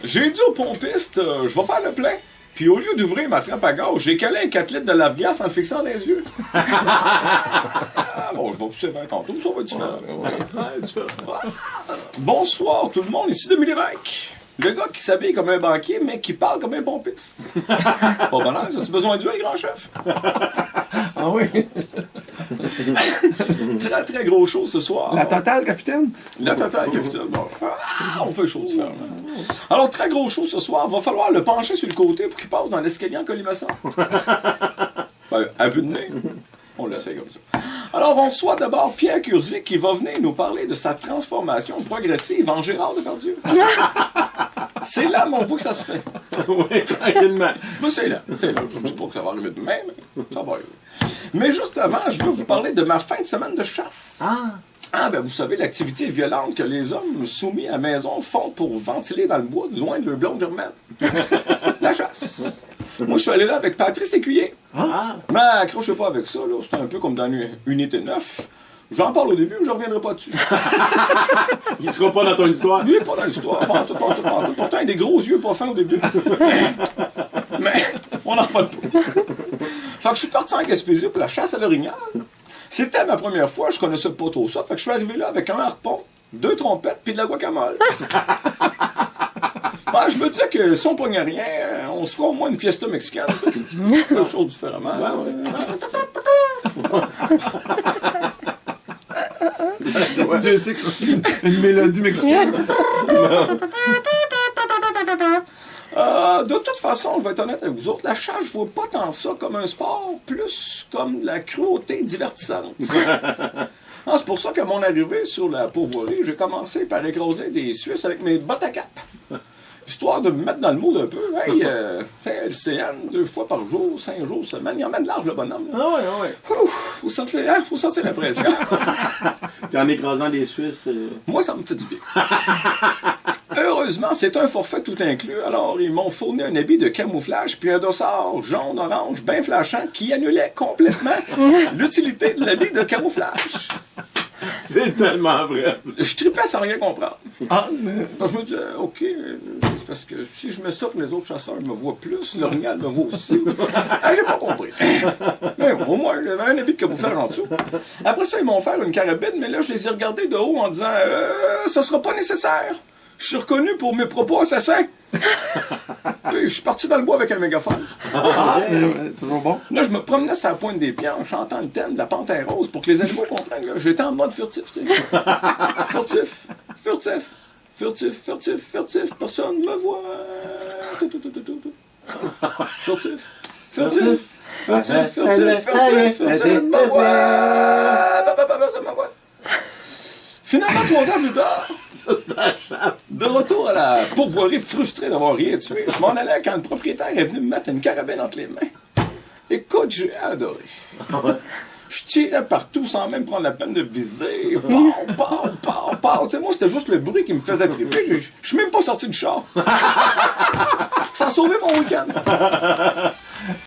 J'ai dit au pompiste, je vais faire le plein. Puis au lieu d'ouvrir ma trappe à gauche, j'ai calé un 4 litres de lave-glace en le fixant dans les yeux. Bon, je vais pousser 20 tantôt, ça va être différent. Bonsoir tout le monde, ici Dominique Lévesque. Le gars qui s'habille comme un banquier, mais qui parle comme un pompiste. Pas bonheur, as-tu besoin d'huile, grand chef? Ah oui? Très, très gros show ce soir. La totale, capitaine? La totale, capitaine. Bon. On fait chaud différemment. Alors, très gros show ce soir. Va falloir le pencher sur le côté pour qu'il passe dans l'escalier en colimaçon. À vue de nez. On l'essaie comme ça. Alors, on reçoit d'abord Pierre Curzi qui va venir nous parler de sa transformation progressive en Gérard Depardieu. C'est là, mais on voit que ça se fait. Oui, tranquillement. Mais c'est là. Je ne dis pas que ça va arriver demain, mais ça va arriver. Mais juste avant, je veux vous parler de ma fin de semaine de chasse. Ben vous savez, l'activité violente que les hommes soumis à la maison font pour ventiler dans le bois, loin de leur blonde germaine. La chasse. Moi, je suis allé là avec Patrice Écuyer. Mais accrochez pas avec ça, là. C'est un peu comme dans une unité 9. J'en parle au début, je reviendrai pas dessus. Il sera pas dans ton histoire. Lui, il est pas dans l'histoire. Pourtant, il a des gros yeux pas fins au début. Mais, on n'en parle pas. Fait que je suis parti en Gaspésie pour la chasse à l'orignal. C'était ma première fois, je connaissais pas trop ça. Fait que je suis arrivé là avec un harpon, 2 trompettes, puis de la guacamole. Ben, je me disais que si on pognait rien, on se fera au moins une fiesta mexicaine. Faire des choses différemment. Dieu sait que c'est une mélodie mexicaine. De toute façon, je vais être honnête avec vous autres, la chasse, je vois pas tant ça comme un sport, plus comme de la cruauté divertissante. C'est pour ça qu'à mon arrivée sur la pourvoirie, j'ai commencé par écraser des Suisses avec mes bottes à cap. Histoire de me mettre dans le mood un peu. Hey, LCN, 2 fois par jour, 5 jours semaine, il emmène large le bonhomme. Ah ouais. Faut sortir la pression. Puis en écrasant des Suisses... Moi, ça me fait du bien. Heureusement, c'est un forfait tout inclus, alors ils m'ont fourni un habit de camouflage puis un dossard jaune-orange bien flashant qui annulait complètement l'utilité de l'habit de camouflage. C'est tellement vrai. Je tripais sans rien comprendre. Parce que je me disais, OK, c'est parce que si je mets ça que les autres chasseurs me voient plus, l'orignal me voit aussi. J'ai pas compris. Mais bon, au moins, il y avait un habit de camouflage en dessous. Après ça, ils m'ont offert une carabine, mais là, je les ai regardés de haut en disant, ça sera pas nécessaire. Je suis reconnu pour mes propos assassins. Puis je suis parti dans le bois avec un mégaphone. toujours bon. Là, je me promenais sur la pointe des pieds en chantant le thème de la panthère rose pour que les animaux comprennent. J'étais en mode furtif, tu sais. Furtif. Personne me voit. Furtif. Personne me voit. Personne me voit. Finalement, 3 ans plus tard, Ça, c'est la chasse. de retour à la pourvoirie, frustré d'avoir rien tué, je m'en allais quand le propriétaire est venu me mettre une carabine entre les mains. Écoute, j'ai adoré. Je tirais partout sans même prendre la peine de viser. Pow. Tu sais, moi, c'était juste le bruit qui me faisait triper. Je suis même pas sorti du char. Ça a sauvé mon week-end.